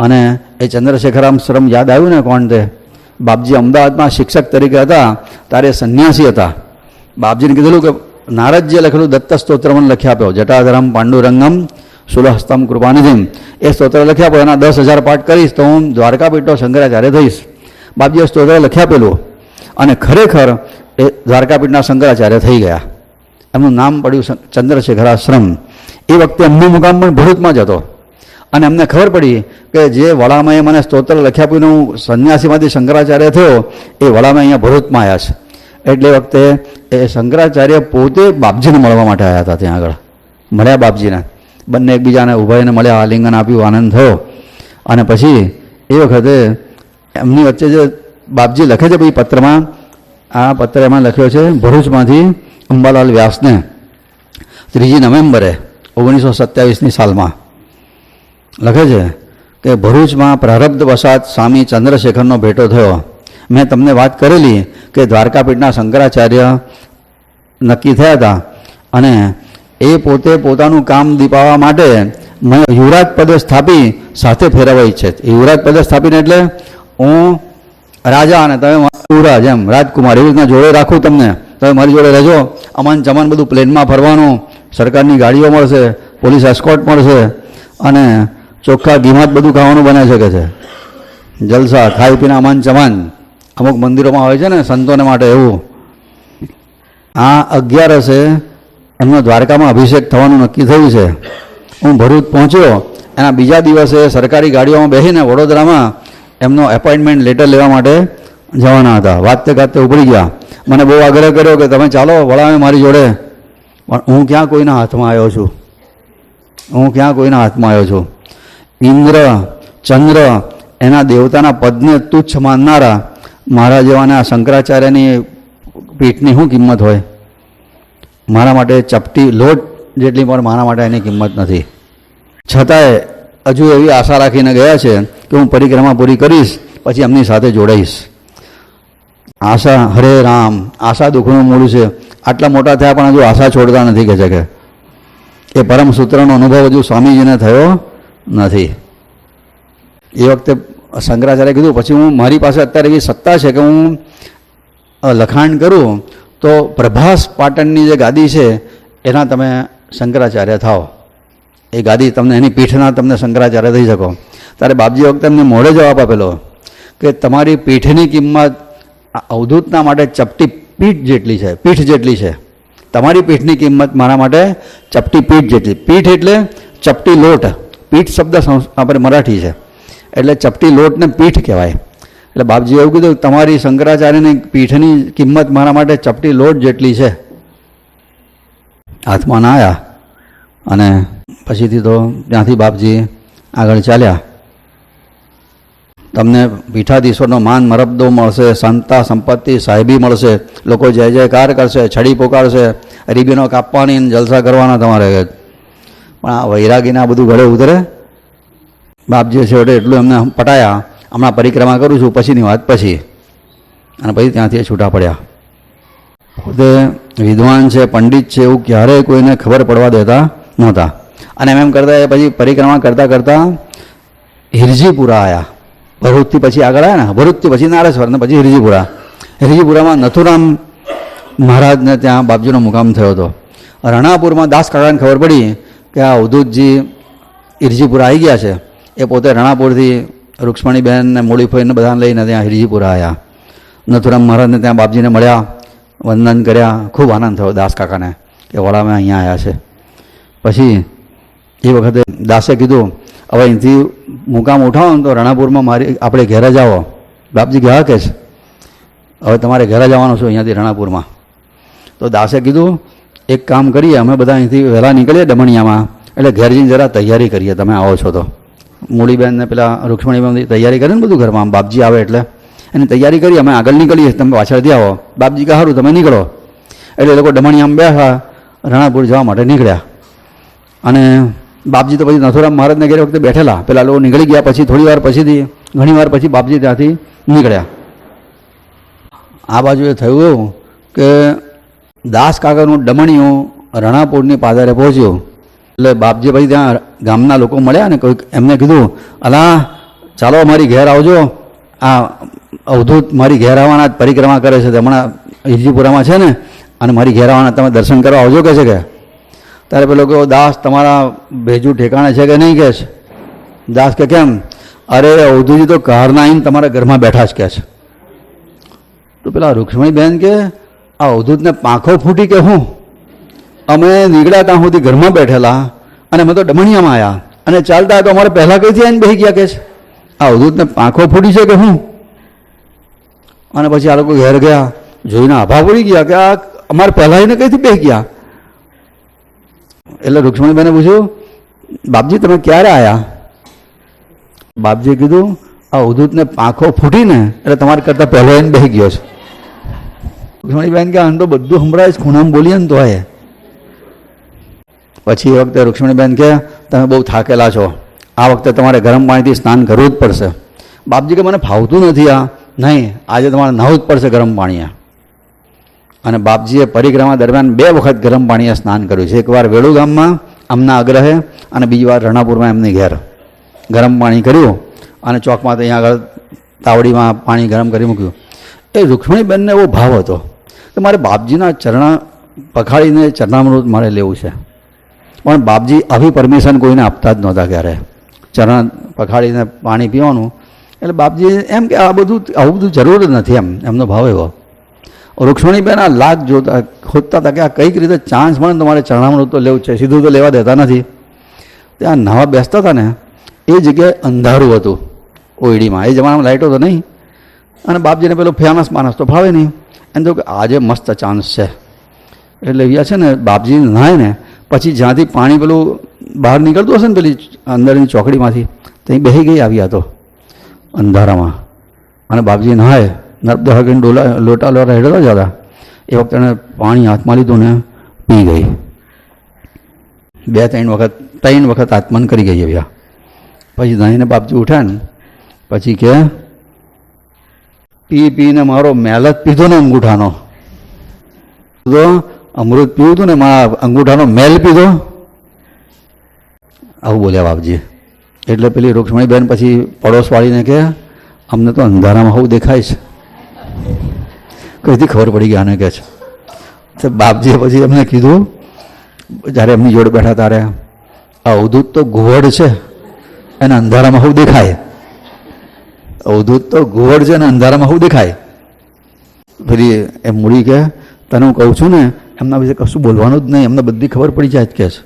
અને એ ચંદ્રશેખરાશ્રમ યાદ આવ્યું ને કોણ તે? બાપજી અમદાવાદમાં શિક્ષક તરીકે હતા ત્યારે સંન્યાસી હતા. બાપજીને કીધેલું કે નારદજીએ લખેલું દત્ત સ્તોત્ર મને લખી આપ્યો, જટાધરમ પાંડુરંગમ સુલહસ્તમ કૃપાનિધિમ. એ સ્તોત્ર લખી આપો, એના 10,000 પાઠ કરીશ તો હું દ્વારકાપીઠનો શંકરાચાર્ય થઈશ. બાપજીએ સ્તોત્ર લખી આપેલું અને ખરેખર એ દ્વારકાપીઠના શંકરાચાર્ય થઈ ગયા. એમનું નામ પડ્યું ચંદ્રશેખરાશ્રમ. એ વખતે એમનો મુકામ પણ ભરૂચમાં જ હતો અને અમને ખબર પડી કે જે વડામાં મને સ્તોત્ર લખી આપ્યું હું સંન્યાસીમાંથી શંકરાચાર્ય થયો, એ વડામાં અહીંયા ભરૂચમાં આવ્યા છે. એટલે વખતે એ શંકરાચાર્ય પોતે બાપજીને મળવા માટે આવ્યા હતા. ત્યાં આગળ મળ્યા બાપજીને, બંને એકબીજાને ઉભાઈને મળ્યા, આલિંગન આપ્યું, આનંદ થયો. અને પછી એ વખતે એમની વચ્ચે જે બાપજી લખે છે ભાઈ પત્રમાં, આ પત્ર એમાં લખ્યો છે ભરૂચમાંથી અંબાલાલ વ્યાસને 3 નવેમ્બરે 1927ની સાલમાં લખે છે કે ભરૂચમાં પ્રારબ્ધ વસાત સ્વામી ચંદ્રશેખરનો ભેટો થયો. મેં તમને વાત કરેલી કે દ્વારકાપીઠના શંકરાચાર્ય નક્કી થયા હતા અને એ પોતે પોતાનું કામ દીપાવવા માટે મને યુવરાજ પદે સ્થાપી સાથે ફેરવવા ઈચ્છે. યુવરાજ પદે સ્થાપીને એટલે હું રાજા અને તમે યુવરાજ, એમ રાજકુમાર, એવી રીતના જોડે રાખું તમને, તમે મારી જોડે રહેજો. અમન ચમન બધું પ્લેનમાં ફરવાનું, સરકારની ગાડીઓ મળશે, પોલીસ એસ્કોર્ટ મળશે અને ચોખ્ખા ઘીમાં બધું ખાવાનું બને શકે છે. જલસા, ખાઈ પીને અમન ચમન. અમુક મંદિરોમાં હોય છે ને સંતોને માટે એવું. આ 11 એમનો દ્વારકામાં અભિષેક થવાનું નક્કી થયું છે. હું ભરૂચ પહોંચ્યો, એના બીજા દિવસે સરકારી ગાડીઓમાં બેસીને વડોદરામાં એમનો એપોઇન્ટમેન્ટ લેટર લેવા માટે જવાના હતા. વાતે ગાતે ઉપડી ગયા. મને બહુ આગ્રહ કર્યો કે તમે ચાલો વળાવે મારી જોડે, પણ હું ક્યાં કોઈના હાથમાં આવ્યો છું? ઇન્દ્ર, ચંદ્ર, એના દેવતાના પદને તુચ્છ માનનારા મારા જેવાના શંકરાચાર્યની પીઠની શું કિંમત હોય? મારા માટે ચપટી લોટ જેટલી પણ મારા માટે એની કિંમત નથી. છતાંય હજુ એવી આશા રાખીને ગયા છે કે હું પરિક્રમા પૂરી કરીશ પછી એમની સાથે જોડાઈશ. આશા, હરે રામ, આશા દુઃખનું મૂળ છે. આટલા મોટા થયા પણ હજુ આશા છોડતા નથી કે છે કે એ પરમ સૂત્રનો અનુભવ હજુ સ્વામીજીને થયો નથી. એ વખતે શંકરાચાર્ય કીધું પછી હું, મારી પાસે અત્યારે એવી સત્તા છે કે હું લખાણ કરું તો પ્રભાસ પાટણની જે ગાદી છે એના તમે શંકરાચાર્ય થાઓ. એ ગાદી તમને, એની પીઠના તમને શંકરાચાર્ય થઈ શકો. ત્યારે બાપજી વખતે એમને મોડે જવાબ આપેલો કે તમારી પીઠની કિંમત અવધૂતના માટે ચપટી પીઠ જેટલી છે. તમારી પીઠની કિંમત મારા માટે ચપટી પીઠ જેટલી. પીઠ એટલે ચપટી લોટ. પીઠ શબ્દ આપણે મરાઠી છે એટલે ચપટી લોટને પીઠ કહેવાય. એટલે બાપજીએ એવું કીધું તમારી શંકરાચાર્યની પીઠની કિંમત મારા માટે ચપટી લોટ જેટલી છે. હાથમાં ના આવ્યા અને પછીથી તો ત્યાંથી બાપજી આગળ ચાલ્યા. તમને પીઠાધીશોનો માન મરબદો મળશે, સંતા સંપત્તિ સાહેબી મળશે, લોકો જય જયકાર કરશે, છડી પોકારશે, રીબીનો કાપવાની જલસા કરવાના તમારે. પણ આ વૈરાગીને આ બધું ગળે ઉતરે. બાપજીએ છેવટે એટલું એમને પટાયા, હમણાં પરિક્રમા કરું છું પછીની વાત પછી. અને પછી ત્યાંથી છૂટા પડ્યા. પોતે વિદ્વાન છે, પંડિત છે, એવું ક્યારેય કોઈને ખબર પડવા દેતા નહોતા. અને એમ કરતા પછી પરિક્રમા કરતાં કરતાં હિરજીપુરા આવ્યા. ભરૂચથી પછી આગળ આવ્યા ને, ભરૂચથી પછી નારેશ્વર ને પછી હિરજીપુરા. હિરજીપુરામાં નથુરામ મહારાજને ત્યાં બાપજીનો મુકામ થયો હતો. રણાપુરમાં દાસ કાકાને ખબર પડી કે આ અવધૂતજી હિરજીપુરા આવી ગયા છે. એ પોતે રણાપુરથી રૂક્ષ્મણીબેન ને મૂળીફોઈને બધાને લઈને ત્યાં હિરજીપુરા આવ્યા. નથુરામ મહારાજને ત્યાં બાપજીને મળ્યા, વંદન કર્યા. ખૂબ આનંદ થયો દાસ કાકાને કે વડામાં અહીંયા આવ્યા છે. પછી એ વખતે દાસે કીધું હવે અહીંથી મુકામ ઉઠાવો ને તો રણાપુરમાં આપણે ઘેરે જાઓ. બાપજી ગયા કે છે હવે તમારે ઘેરે જવાનું છું અહીંયાથી રણાપુરમાં. તો દાસે કીધું એક કામ કરીએ, અમે બધા અહીંથી વહેલા નીકળીએ દમણિયામાં, એટલે ઘેર જઈને જરા તૈયારી કરીએ, તમે આવો છો તો. મૂળીબેન ને પેલા રૂક્ષ્મણીબેન તૈયારી કરે ને બધું ઘરમાં, બાપજી આવે એટલે એની તૈયારી કરી. અમે આગળ નીકળીએ, તમે પાછળથી આવો. બાપજી કહે સારું તમે નીકળો. એટલે એ લોકો દમણિયામાં બેઠા, રણાપુર જવા માટે નીકળ્યા. અને બાપજી તો પછી નથુરામ મહારાજને ઘેર વખતે બેઠેલા, પેલા લોકો નીકળી ગયા. પછી થોડી વાર પછીથી, ઘણી વાર પછી બાપજી ત્યાંથી નીકળ્યા. આ બાજુ એ થયું એવું કે દાસ કાકાનું દમણિયું રણાપુરની પાદરે પહોંચ્યું. એટલે બાપજી ભાઈ ત્યાં ગામના લોકો મળ્યા ને કોઈક એમને કીધું, અલા ચાલો મારી ઘેર આવજો, આ અવધૂત મારી ઘેર આવવાના જ પરિક્રમા કરે છે, હમણાં હિરજીપુરામાં છે ને, અને મારી ઘેર આવવાના, તમે દર્શન કરવા આવજો કે છે કે. ત્યારે પેલો કહ્યો, દાસ તમારા ભેજું ઠેકાણે છે કે નહીં કે છે. દાસ કે કેમ? અરે અવધૂતજી તો કારના આવીને તમારા ઘરમાં બેઠા જ કે છે. તો પેલા રૂક્ષ્મણીબેન કે આ અવધૂતને પાંખો ફૂટી કે હું? અમે નીકળ્યા ત્યાં સુધી ઘરમાં બેઠેલા અને અમે તો ડમણિયામાં આવ્યા અને ચાલતા તો અમારે પહેલાં કઈથી આવીને બેસી ગયા કે છે. આ અવધૂતને પાંખો ફૂટી છે કે હું? અને પછી આ લોકો ઘેર ગયા, જોઈને આભા પડી ગયા કે આ અમારે પહેલાં એને કઈથી બેસી ગયા. એટલે રૂક્ષ્મણીબેને પૂછ્યું, બાપજી તમે ક્યારે આવ્યા? બાપજીએ કીધું, આ અવધૂતને પાંખો ફૂટીને એટલે તમારે કરતાં પહેલો એને બેસી ગયો છે. રૂક્ષ્મણીબેન કે આમ તો બધું સંભળાય ખૂણામાં બોલીએ ને તો એ. પછી એ વખતે રૂક્ષ્મણીબેન કે તમે બહુ થાકેલા છો, આ વખતે તમારે ગરમ પાણીથી સ્નાન કરવું જ પડશે. બાપજી કે મને ફાવતું નથી આ. નહીં, આજે તમારે નહાવું જ પડશે ગરમ પાણીએ. અને બાપજીએ પરિક્રમા દરમિયાન 2 વખત ગરમ પાણીએ સ્નાન કર્યું છે. એકવાર વેળુ ગામમાં આમના આગ્રહે અને બીજી વાર રણાપુરમાં એમની ઘેર ગરમ પાણી કર્યું અને ચોકમાં તો અહીંયા આગળ તાવડીમાં પાણી ગરમ કરી મૂક્યું. એ રૂક્ષ્મણીબેનને એવો ભાવ હતો કે મારે બાપજીના ચરણ પખાડીને ચરણામૃત મારે લેવું છે. પણ બાપજી આવી પરમિશન કોઈને આપતા જ નહોતા ક્યારે, ચરણ પખાડીને પાણી પીવાનું. એટલે બાપજી એમ કે આવું બધું જરૂર જ નથી, એમનો ભાવ એવો. રૂક્ષ્મણીબેન આ લાગ જોતા ખોદતા હતા કે આ કઈક રીતે ચાન્સ મળે તમારે ચરણામૃત તો લેવું છે, સીધું તો લેવા દેતા નથી. ત્યાં નાહવા બેસતા હતા ને એ જગ્યાએ અંધારું હતું ઓયડીમાં, એ જમાનામાં લાઇટો તો નહીં. અને બાપજીને પેલો ફેમસ માણસ તો ફાવે નહીં. એમ તો કે આજે મસ્ત ચાન્સ છે. એટલે એવા છે ને બાપજી નાહે ને પછી જ્યાંથી પાણી પેલું બહાર નીકળતું હશે ને પેલી અંદરની ચોકડીમાંથી, ત્યાં બેસી ગઈ આવ્યા તો અંધારામાં. અને બાપજી નહાય, નર્મદા હકીને લોટા હેડતા જતા, એ વખતે એણે પાણી હાથમાં લીધું ને પી ગઈ. 3 વખત આત્મન કરી ગઈ આવ્યા. પછી નાહીને બાપજી ઉઠ્યા ને પછી કે પીને મારો મેલ જ પીધો ને અંગૂઠાનો, તો અમૃત પીવું હતું ને મારા અંગૂઠાનો મેલ પીધો, આવું બોલ્યા બાપજી. એટલે પેલી રૂક્ષ્મણીબેન પછી પડોશવાળીને કે અમને તો અંધારામાં આવું દેખાય છે. કઈથી ખબર પડી ગયા આને કે છે. તો બાપજીએ પછી એમને કીધું, જ્યારે એમની જોડે બેઠા ત્યારે, આ અવધૂત તો ઘુવડ છે, એને અંધારામાં આવું દેખાય. અવધૂત તો ઘુવડ છે ને અંધારામાં આવું દેખાય. પેલી એમ મૂડી કે તને હું કહું છું ને એમના વિશે કશું બોલવાનું જ નહીં, એમને બધી ખબર પડી જાય જ કે છે.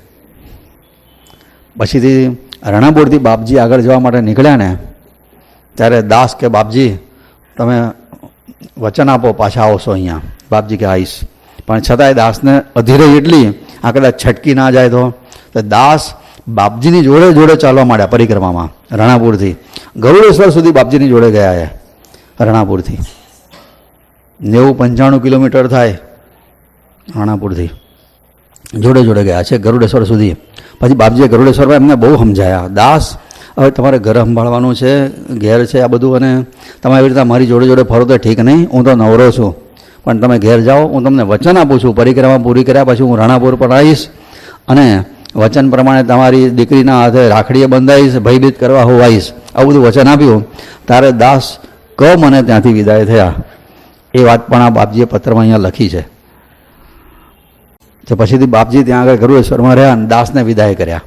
પછીથી રણાપુરથી બાપજી આગળ જવા માટે નીકળ્યા ને ત્યારે દાસ કે બાપજી તમે વચન આપો પાછા આવશો અહીંયા. બાપજી કે આવીશ. પણ છતાંય દાસને અધીરાઈ એટલી આ કદાચ છટકી ના જાય તો દાસ બાપજીની જોડે જોડે ચાલવા માંડ્યા પરિક્રમામાં. રણાપુરથી ગરુડેશ્વર સુધી બાપજીની જોડે ગયા એ. રણાપુરથી 90-95 કિલોમીટર થાય રણાપુરથી, જોડે જોડે ગયા છે ગરુડેશ્વર સુધી. પછી બાપજીએ ગરુડેશ્વરમાં એમને બહુ સમજાયા, દાસ હવે તમારે ઘર સંભાળવાનું છે, ઘેર છે આ બધું, અને તમે એવી રીતે મારી જોડે જોડે ફરો તો ઠીક નહીં, હું તો નવરો છું, પણ તમે ઘેર જાઓ, હું તમને વચન આપું છું, પરિક્રમા પૂરી કર્યા પછી હું રણાપુર પર આવીશ અને વચન પ્રમાણે તમારી દીકરીના હાથે રાખડીએ બંધાઈશ, ભયભીત કરવા હું આવીશ, આવું બધું વચન આપ્યું. ત્યારે દાસ મને ત્યાંથી વિદાય થયા. એ વાત પણ આ બાપજીએ પત્રમાં અહીંયા લખી છે. તો પછીથી બાપજી ત્યાં આગળ ગરુડેશ્વરમાં રહ્યા અને દાસને વિદાય કર્યા.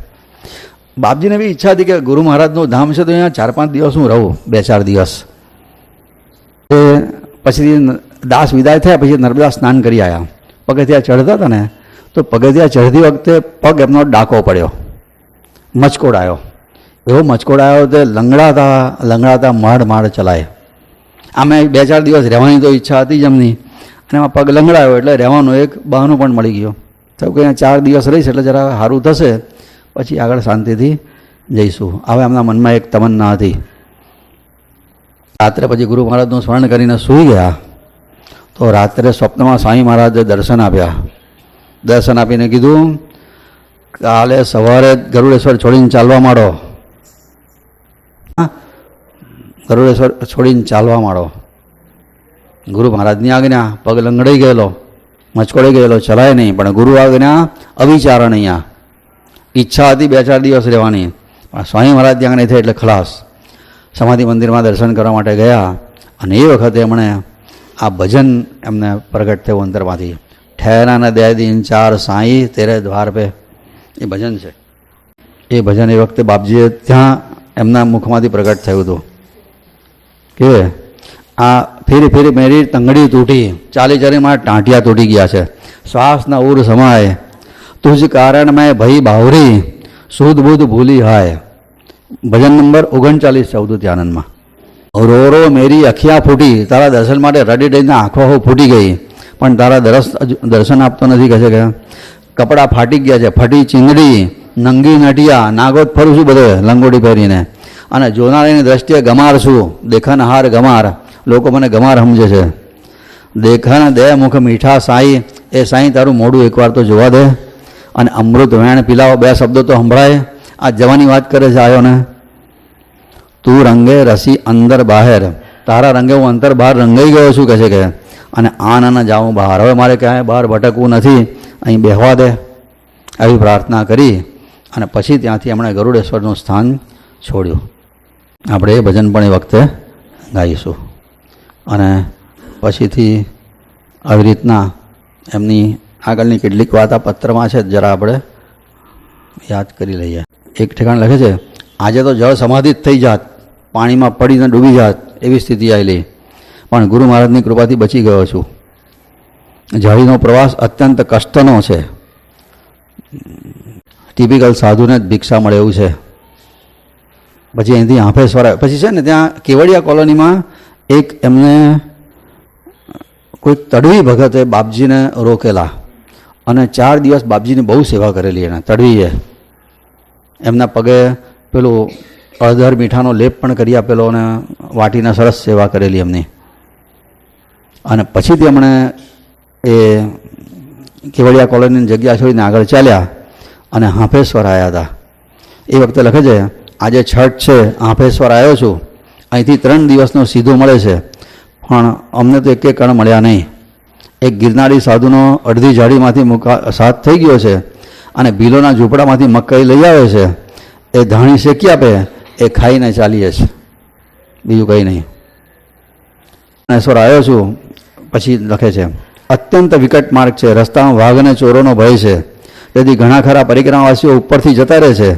બાપજીને બી ઈચ્છા હતી કે ગુરુ મહારાજનું ધામ છે તો અહીંયા 4-5 દિવસ હું રહું, 2-4 દિવસ. એ પછી દાસ વિદાય થયા પછી નર્મદા સ્નાન કરી આવ્યા. પગથિયા ચડતા હતા ને તો પગથિયા ચડતી વખતે પગ એમનો ડાકો પડ્યો, મચકોડાયો. એવો મચકોડાયો તે લંગડાતા માડ ચલાય. આમે 2-4 દિવસ રહેવાની તો ઈચ્છા હતી જ એમની, અને એમાં પગ લંગડાયો એટલે રહેવાનું એક બહાનું પણ મળી ગયું. તો કે અહીંયા 4 દિવસ રહીશ એટલે જરા સારું થશે, પછી આગળ શાંતિથી જઈશું. હવે એમના મનમાં એક તમન્ના હતી. રાત્રે પછી ગુરુ મહારાજનું સ્મરણ કરીને સૂઈ ગયા તો રાત્રે સ્વપ્નમાં સ્વામી મહારાજે દર્શન આપ્યા. દર્શન આપીને કીધું કાલે સવારે ગરુડેશ્વર છોડીને ચાલવા માંડો, ગરુડેશ્વર છોડીને ચાલવા માંડો. ગુરુ મહારાજની આજ્ઞા, પગ લંગડાઈ ગયેલો, મચકોડાઈ ગયેલો, ચલાય નહીં, પણ ગુરુ આજ્ઞા અવિચારણ અહીંયા ઈચ્છા હતી 2-4 દિવસ રહેવાની, પણ સ્વામી મહારાજ ત્યાં નહીં થાય એટલે ખલાસ. સમાધિ મંદિરમાં દર્શન કરવા માટે ગયા અને એ વખતે એમણે આ ભજન એમને પ્રગટ થયું અંતરમાંથી. ઠહેરાના 2 દિન 4 સાંઈ તેરે દ્વાર પે, એ ભજન છે. એ ભજન એ વખતે બાપજીએ ત્યાં એમના મુખમાંથી પ્રગટ થયું હતું કે આ ફેરી ફેરી મેરી તંગડી તૂટી, ચાલી ચાલી મારા ટાંટિયા તૂટી ગયા છે. શ્વાસના ઉર સમાય તુજ કારણ મેં ભઈ બાવરી, શુદ્ધ બુદ્ધ ભૂલી હાય. ભજન નંબર 39 અવધૂત આનંદમાં. રો રો મેરી અખિયા ફૂટી, તારા દર્શન માટે રડી રડીને આંખો ફૂટી ગઈ, પણ તારા દર્શન આપતો નથી. કહે છે કે કપડાં ફાટી ગયા છે, ફટી ચીંદડી, નંગી નટિયા, નાગોદ ફરું છું બધે લંગોટી પહેરીને, અને જોનારીની દ્રષ્ટિએ ગમાર છું, દેખાનહાર ગમાર, લોકો મને ગમાર સમજે છે. દેખાન દે મુખ મીઠા સાઈ, એ સાઈ તારું મોઢું એકવાર તો જોવા દે, અને અમૃત વેણ પીલાવો, 2 શબ્દો તો સંભળાય. આ જવાની વાત કરે છે આવ્યો ને. તું રંગે રસી અંદર બહાર, તારા રંગે હું અંતર બહાર રંગાઈ ગયો છું. કહે છે કે અને આ ના જાઉં બહાર, હવે મારે ક્યાંય બહાર ભટકવું નથી, અહીં બેહવા દે, આવી પ્રાર્થના કરી અને પછી ત્યાંથી એમણે ગરુડેશ્વરનું સ્થાન છોડ્યું. આપણે એ ભજન પણ એ વખતે ગાઈશું. અને પછીથી આવી રીતના એમની આગળની કેટલીક વાત આ પત્રમાં છે, જરા આપણે યાદ કરી લઈએ. એક ઠેકાણ લખે છે, આજે તો જળ સમાધિ જ થઈ જાત, પાણીમાં પડીને ડૂબી જાત એવી સ્થિતિ આવેલી, પણ ગુરુ મહારાજની કૃપાથી બચી ગયો છું. જાળીનો પ્રવાસ અત્યંત કષ્ટનો છે, ટિપિકલ સાધુને જ ભિક્ષા મળે એવું છે. પછી અહીંથી હાંફેશ્વર આવે, પછી છે ને ત્યાં કેવડિયા કોલોનીમાં એક એમને કોઈક તડવી ભગતે બાપજીને રોકેલા અને 4 દિવસ બાપજીની બહુ સેવા કરેલી. એને તડવીએ એમના પગે પેલું હળદર મીઠાનો લેપ પણ કરી આપેલો અને વાટીને સરસ સેવા કરેલી એમની. અને પછીથી એમણે એ કેવડિયા કોલોનીની જગ્યા છોડીને આગળ ચાલ્યા અને હાંફેશ્વર આવ્યા હતા. એ વખતે લખે છે, આજે છઠ છે, હાંફેશ્વર આવ્યો છું, અહીંથી 3 દિવસનો સીધો મળે છે, પણ અમને તો એક કણ મળ્યા નહીં. એક ગિરનારી સાધુનો અડધી જાળીમાંથી સાથ થઈ ગયો છે અને ભીલોના ઝૂંપડામાંથી મકાઈ લઈ આવે છે, એ ધાણી શેકી આપે, એ ખાઈને ચાલીએ છે, બીજું કંઈ નહીં. હાંફેશ્વર આવ્યો છું. પછી લખે છે, અત્યંત વિકટ માર્ગ છે, રસ્તામાં વાઘ અને ચોરોનો ભય છે, તેથી ઘણા ખરા પરિક્રમાવાસીઓ ઉપરથી જતા રહે છે,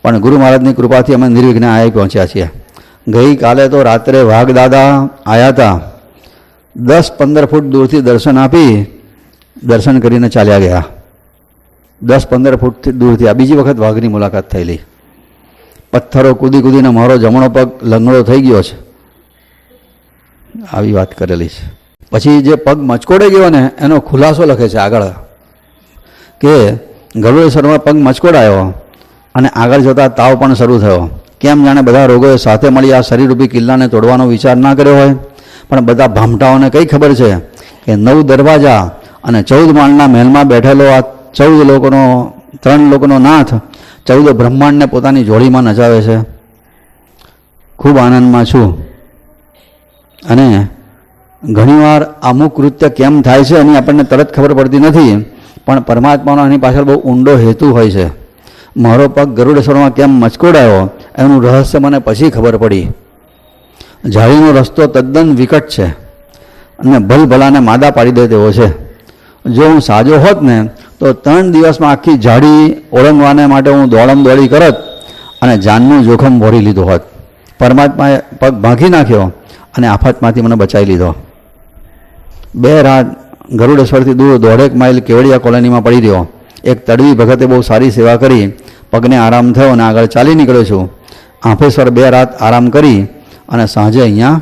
પણ ગુરુ મહારાજની કૃપાથી અમે નિર્વિઘ્ને આવી પહોંચ્યા છીએ. ગઈકાલે તો રાત્રે વાઘ દાદા આવ્યા હતા, 10-15 ફૂટ દૂરથી દર્શન આપી દર્શન કરીને ચાલ્યા ગયા. 10-15 ફૂટથી દૂરથી આ બીજી વખત વાઘની મુલાકાત થયેલી. પથ્થરો કૂદી કૂદીને મારો જમણો પગ લંગડો થઈ ગયો છે, આવી વાત કરેલી છે. પછી જે પગ મચકોડે ગયો ને એનો ખુલાસો લખે છે આગળ કે ગરુડેશ્વરમાં પગ મચકોડાયો અને આગળ જતાં તાવ પણ શરૂ થયો. કેમ જાણે બધા રોગોએ સાથે મળી આ શરીરરૂપી કિલ્લાને તોડવાનો વિચાર ના કર્યો હોય, પણ બધા ભામટાઓને કઈ ખબર છે કે 9 દરવાજા અને 14 માળના મહેલમાં બેઠેલો આ 14 લોકોનો 3 લોકોનો નાથ 14 બ્રહ્માંડને પોતાની જોડીમાં નચાવે છે. ખૂબ આનંદમાં છું. અને ઘણીવાર અમુક કૃત્ય કેમ થાય છે એની આપણને તરત ખબર પડતી નથી, પણ પરમાત્માનો એની પાછળ બહુ ઊંડો હેતુ હોય છે. મારો પગ ગરુડેશ્વરમાં કેમ મચકોડાયો એનું રહસ્ય મને પછી ખબર પડી. જાળીનો રસ્તો તદ્દન વિકટ છે અને ભલભલાને માદા પાડી દે તેવો છે. જો હું સાજો હોત ને તો 3 દિવસમાં આખી જાળી ઓળંગવાને માટે હું દોડમ દોડી કરત અને જાનનું જોખમ ભરી લીધું હોત. પરમાત્માએ પગ ભાંગી નાખ્યો અને આફતમાંથી મને બચાવી લીધો. 2 રાત ગરુડેશ્વરથી દૂર 1.5 માઇલ કેવડિયા કોલોનીમાં પડી રહ્યો. એક તડવી ભગતે બહુ સારી સેવા કરી, પગને આરામ થયો અને આગળ ચાલી નીકળ્યો છું. હાંફેશ્વર 2 રાત આરામ કરી અને સાંજે અહીંયા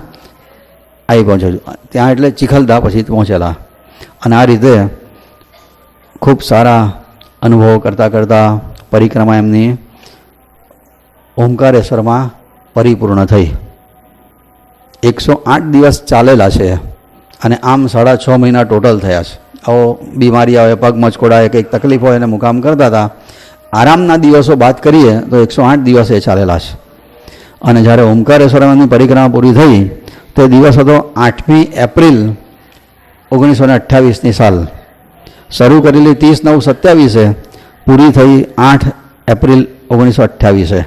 આવી પહોંચ્યો છું. ત્યાં એટલે ચિખલદા પછી પહોંચેલા. અને આ રીતે ખૂબ સારા અનુભવો કરતાં કરતાં પરિક્રમા એમની ઓમકારેશ્વરમાં પરિપૂર્ણ થઈ. 108 દિવસ ચાલેલા છે અને આમ 6.5 મહિના ટોટલ થયા છે. આવો બીમારી આવે, પગ મચકોડાય, કંઈક તકલીફ હોય એને મુકામ કરતા હતા. આરામના દિવસો બાદ કરીએ તો 108 દિવસ એ ચાલેલા છે. અને જ્યારે ઓમકારેશ્વરની પરિક્રમા પૂરી થઈ તે દિવસ હતો 8મી એપ્રિલ 1928ની સાલ. શરૂ કરેલી 30/9/27 પૂરી થઈ 8 એપ્રિલ 1928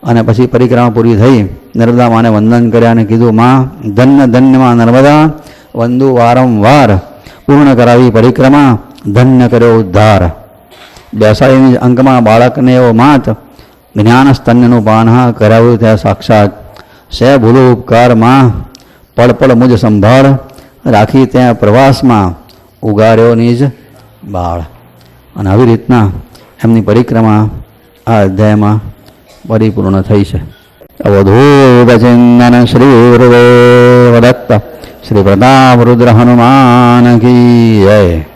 અને પછી પરિક્રમા પૂરી થઈ. નર્મદા માને વંદન કર્યા અને કીધું, માં ધન્ય ધન્ય માં નર્મદા, વંદુ વારંવાર, પૂર્ણ કરાવી પરિક્રમા, ધન્ય કર્યો ઉદ્ધાર. બેસાડીની અંકમાં બાળકને એવો માત, જ્ઞાન સ્તન્યનું પાન કરાવ્યું ત્યાં સાક્ષાત. સે ભૂલો ઉપકાર માં, પળ પળ મુજ સંભાળ, રાખી ત્યાં પ્રવાસમાં, ઉગાર્યો નિજ બાળ. અને આવી રીતના એમની પરિક્રમા આ અધ્યાયમાં પરિપૂર્ણ થઈ છે. અવધૂત ચિંતન શ્રી ગુરુદેવ દત્ત. શ્રી પ્રતાપ રુદ્ર હનુમાન કી જય.